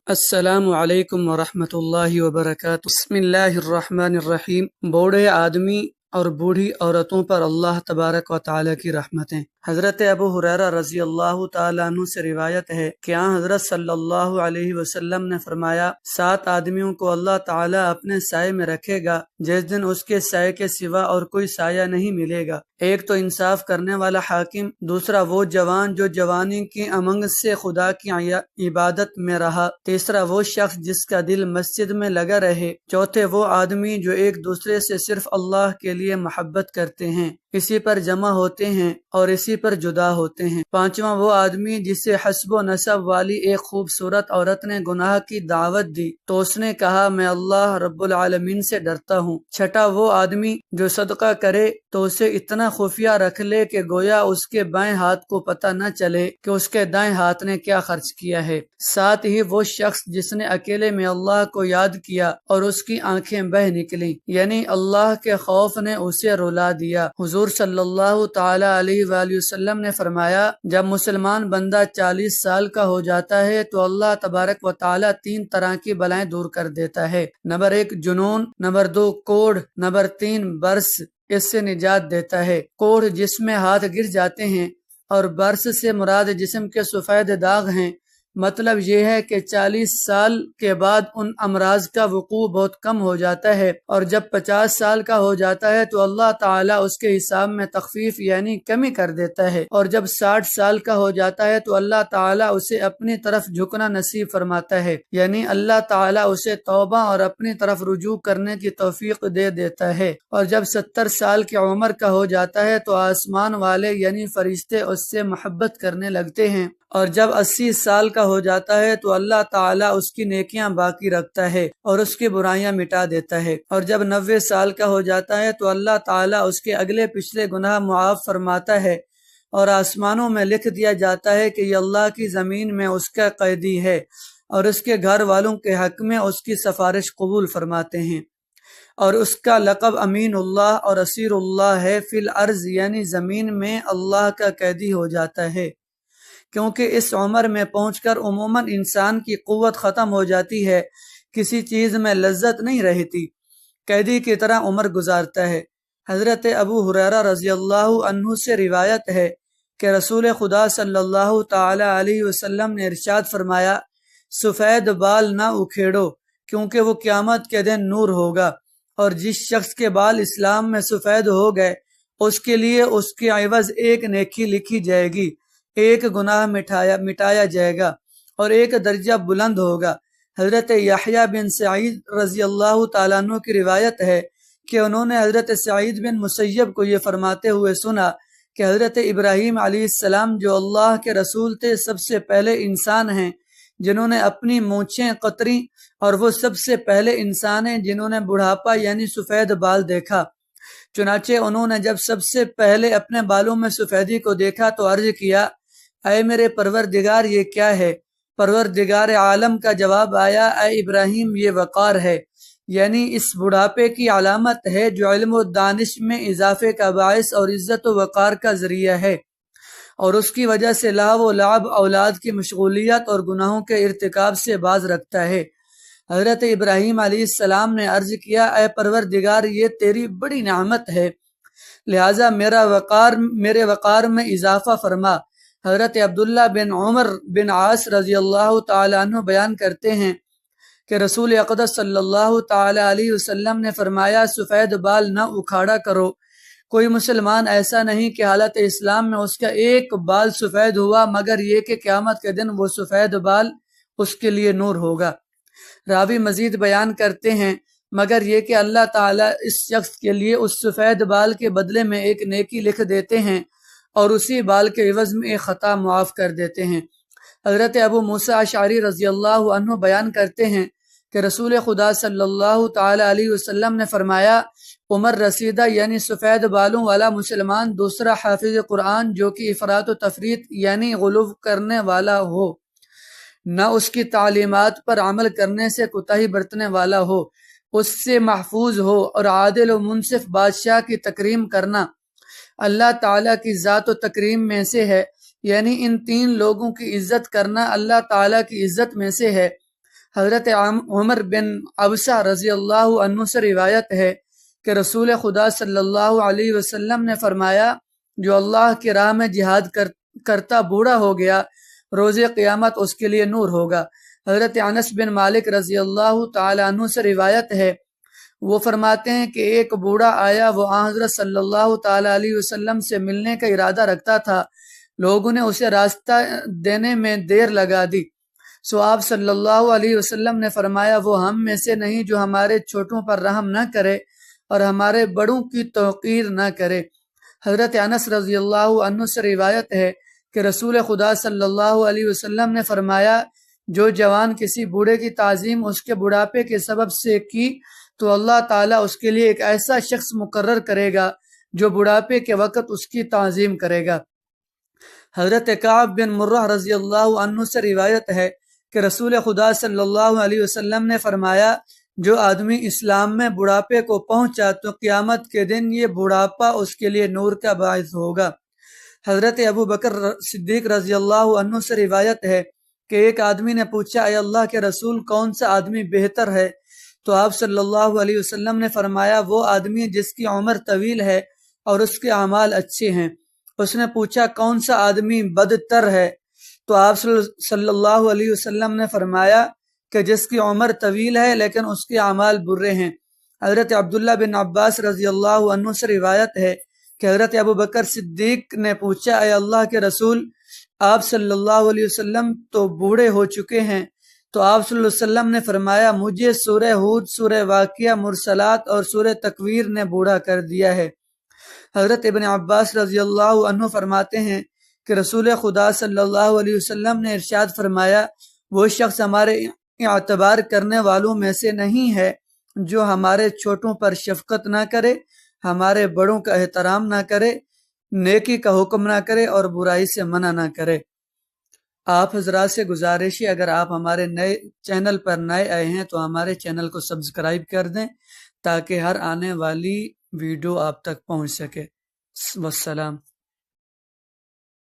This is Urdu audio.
السلام علیکم ورحمۃ اللہ وبرکاتہ۔ بسم اللہ الرحمن الرحیم۔ بوڑھے آدمی اور بوڑھی عورتوں پر اللہ تبارک و تعالی کی رحمتیں۔ حضرت ابو ہریرہ رضی اللہ تعالیٰ عنہ سے روایت ہے کہ حضرت صلی اللہ علیہ وسلم نے فرمایا، 7 آدمیوں کو اللہ تعالیٰ اپنے سائے میں رکھے گا جس دن اس کے سائے کے سوا اور کوئی سایہ نہیں ملے گا۔ ایک تو انصاف کرنے والا حاکم، دوسرا وہ جوان جو جوانی کی امنگ سے خدا کی عبادت میں رہا، تیسرا وہ شخص جس کا دل مسجد میں لگا رہے، چوتھے وہ آدمی جو ایک دوسرے سے صرف اللہ کے لیے محبت کرتے ہیں، اسی پر جمع ہوتے ہیں اور اسی پر جدا ہوتے ہیں، پانچواں وہ آدمی جسے حسب و نسب والی ایک خوبصورت عورت نے گناہ کی دعوت دی تو اس نے کہا میں اللہ رب العالمین سے ڈرتا ہوں، چھٹا وہ آدمی جو صدقہ کرے تو اسے اتنا خفیہ رکھ لے کہ گویا اس کے بائیں ہاتھ کو پتہ نہ چلے کہ اس کے دائیں ہاتھ نے کیا خرچ کیا ہے، ساتھ ہی وہ شخص جس نے اکیلے میں اللہ کو یاد کیا اور اس کی آنکھیں بہہ نکلیں، یعنی اللہ کے خوف نے اسے رلا دیا۔ حضور صلی اللہ تعالی علیہ وآلہ وسلم نے فرمایا، جب مسلمان بندہ 40 سال کا ہو جاتا ہے تو اللہ تبارک و تعالی 3 طرح کی بلائیں دور کر دیتا ہے۔ نمبر 1 جنون، نمبر 2 کوڑھ، نمبر 3 برس، اس سے نجات دیتا ہے۔ کوڑھ جس میں ہاتھ گر جاتے ہیں اور برس سے مراد جسم کے سفید داغ ہیں، مطلب یہ ہے کہ 40 سال کے بعد ان امراض کا وقوع بہت کم ہو جاتا ہے، اور جب 50 سال کا ہو جاتا ہے تو اللہ تعالیٰ اس کے حساب میں تخفیف یعنی کمی کر دیتا ہے، اور جب 60 سال کا ہو جاتا ہے تو اللہ تعالیٰ اسے اپنی طرف جھکنا نصیب فرماتا ہے، یعنی اللہ تعالیٰ اسے توبہ اور اپنی طرف رجوع کرنے کی توفیق دے دیتا ہے، اور جب 70 سال کی عمر کا ہو جاتا ہے تو آسمان والے یعنی فرشتے اس سے محبت کرنے لگتے ہیں، اور جب 80 سال کا ہو جاتا ہے تو اللہ تعالیٰ اس کی نیکیاں باقی رکھتا ہے اور اس کی برائیاں مٹا دیتا ہے، اور جب 90 سال کا ہو جاتا ہے تو اللہ تعالیٰ اس کے اگلے پچھلے گناہ معاف فرماتا ہے، اور آسمانوں میں لکھ دیا جاتا ہے کہ یہ اللہ کی زمین میں اس کا قیدی ہے، اور اس کے گھر والوں کے حق میں اس کی سفارش قبول فرماتے ہیں، اور اس کا لقب امین اللہ اور اسیر اللہ ہے فی الارض، یعنی زمین میں اللہ کا قیدی ہو جاتا ہے، کیونکہ اس عمر میں پہنچ کر عموماً انسان کی قوت ختم ہو جاتی ہے، کسی چیز میں لذت نہیں رہتی، قیدی کی طرح عمر گزارتا ہے۔ حضرت ابو ہریرہ رضی اللہ عنہ سے روایت ہے کہ رسول خدا صلی اللہ تعالی علیہ وسلم نے ارشاد فرمایا، سفید بال نہ اکھیڑو کیونکہ وہ قیامت کے دن نور ہوگا، اور جس شخص کے بال اسلام میں سفید ہو گئے اس کے لیے اس کے عوض ایک نیکی لکھی جائے گی، ایک گناہ مٹایا جائے گا اور ایک درجہ بلند ہوگا۔ حضرت یحییٰ بن سعید رضی اللہ تعالیٰ عنہ کی روایت ہے کہ انہوں نے حضرت سعید بن مسیب کو یہ فرماتے ہوئے سنا کہ حضرت ابراہیم علیہ السلام جو اللہ کے رسول تھے سب سے پہلے انسان ہیں جنہوں نے اپنی مونچھیں قطری، اور وہ سب سے پہلے انسان ہیں جنہوں نے بڑھاپا یعنی سفید بال دیکھا۔ چنانچہ انہوں نے جب سب سے پہلے اپنے بالوں میں سفیدی کو دیکھا تو عرض کیا، اے میرے پروردگار یہ کیا ہے؟ پروردگار عالم کا جواب آیا، اے ابراہیم یہ وقار ہے، یعنی اس بڑھاپے کی علامت ہے جو علم و دانش میں اضافے کا باعث اور عزت و وقار کا ذریعہ ہے، اور اس کی وجہ سے لہو و لعب اولاد کی مشغولیت اور گناہوں کے ارتکاب سے باز رکھتا ہے۔ حضرت ابراہیم علیہ السلام نے عرض کیا، اے پروردگار یہ تیری بڑی نعمت ہے، لہٰذا میرے وقار میں اضافہ فرما۔ حضرت عبداللہ بن عمر بن عاص رضی اللہ تعالی عنہ بیان کرتے ہیں کہ رسول اقدس صلی اللہ تعالی علیہ وسلم نے فرمایا، سفید بال نہ اکھاڑا کرو، کوئی مسلمان ایسا نہیں کہ حالت اسلام میں اس کا ایک بال سفید ہوا مگر یہ کہ قیامت کے دن وہ سفید بال اس کے لیے نور ہوگا۔ راوی مزید بیان کرتے ہیں، مگر یہ کہ اللہ تعالیٰ اس شخص کے لیے اس سفید بال کے بدلے میں ایک نیکی لکھ دیتے ہیں اور اسی بال کے عوض میں ایک خطا معاف کر دیتے ہیں۔ حضرت ابو موسیٰ اشعری رضی اللہ عنہ بیان کرتے ہیں کہ رسول خدا صلی اللہ تعالی علیہ وسلم نے فرمایا، عمر رسیدہ یعنی سفید بالوں والا مسلمان دوسرا حافظ قرآن جو کہ افراط و تفریط یعنی غلو کرنے والا ہو، نہ اس کی تعلیمات پر عمل کرنے سے کوتاہی برتنے والا ہو، اس سے محفوظ ہو، اور عادل و منصف بادشاہ کی تکریم کرنا اللہ تعالیٰ کی ذات و تکریم میں سے ہے، یعنی ان 3 لوگوں کی عزت کرنا اللہ تعالیٰ کی عزت میں سے ہے۔ حضرت عمر بن ابسہ رضی اللہ عنہ سے روایت ہے کہ رسول خدا صلی اللہ علیہ وسلم نے فرمایا جو اللہ کی راہ میں جہاد کرتا بوڑھا ہو گیا روز قیامت اس کے لیے نور ہوگا۔ حضرت انس بن مالک رضی اللہ تعالی عنہ سے روایت ہے، وہ فرماتے ہیں کہ ایک بوڑھا آیا، وہ حضرت صلی اللہ تعالی علیہ وسلم سے ملنے کا ارادہ رکھتا تھا، لوگوں نے اسے راستہ دینے میں دیر لگا دی، سو آپ صلی اللہ علیہ وسلم نے فرمایا وہ ہم میں سے نہیں جو ہمارے چھوٹوں پر رحم نہ کرے اور ہمارے بڑوں کی توقیر نہ کرے۔ حضرت انس رضی اللہ عنہ سے روایت ہے کہ رسول خدا صلی اللہ علیہ وسلم نے فرمایا جو جوان کسی بوڑھے کی تعظیم اس کے بڑھاپے کے سبب سے کی تو اللہ تعالیٰ اس کے لیے ایک ایسا شخص مقرر کرے گا جو بڑھاپے کے وقت اس کی تعظیم کرے گا۔ حضرت کعب بن مرہ رضی اللہ عنہ سے روایت ہے کہ رسول خدا صلی اللہ علیہ وسلم نے فرمایا جو آدمی اسلام میں بڑھاپے کو پہنچا تو قیامت کے دن یہ بڑھاپا اس کے لیے نور کا باعث ہوگا۔ حضرت ابو بکر صدیق رضی اللہ عنہ سے روایت ہے کہ ایک آدمی نے پوچھا اے اللہ کے رسول کون سا آدمی بہتر ہے؟ تو آپ صلی اللہ علیہ وسلم نے فرمایا وہ آدمی جس کی عمر طویل ہے اور اس کے اعمال اچھے ہیں۔ اس نے پوچھا کون سا آدمی بدتر ہے؟ تو آپ صلی اللہ علیہ وسلم نے فرمایا کہ جس کی عمر طویل ہے لیکن اس کے اعمال برے ہیں۔ حضرت عبداللہ بن عباس رضی اللہ عنہ سے روایت ہے کہ حضرت ابو بکر صدیق نے پوچھا اے اللہ کے رسول آپ صلی اللہ علیہ وسلم تو بوڑھے ہو چکے ہیں، تو آپ صلی اللہ علیہ وسلم نے فرمایا مجھے سورہ ہود، سورہ واقعہ، مرسلات اور سورہ تکویر نے بوڑھا کر دیا ہے۔ حضرت ابن عباس رضی اللہ عنہ فرماتے ہیں کہ رسول خدا صلی اللہ علیہ وسلم نے ارشاد فرمایا وہ شخص ہمارے اعتبار کرنے والوں میں سے نہیں ہے جو ہمارے چھوٹوں پر شفقت نہ کرے، ہمارے بڑوں کا احترام نہ کرے، نیکی کا حکم نہ کرے اور برائی سے منع نہ کرے۔ آپ حضرات سے گزارش ہے اگر آپ ہمارے نئے چینل پر نئے آئے ہیں تو ہمارے چینل کو سبسکرائب کر دیں تاکہ ہر آنے والی ویڈیو آپ تک پہنچ سکے۔ والسلام۔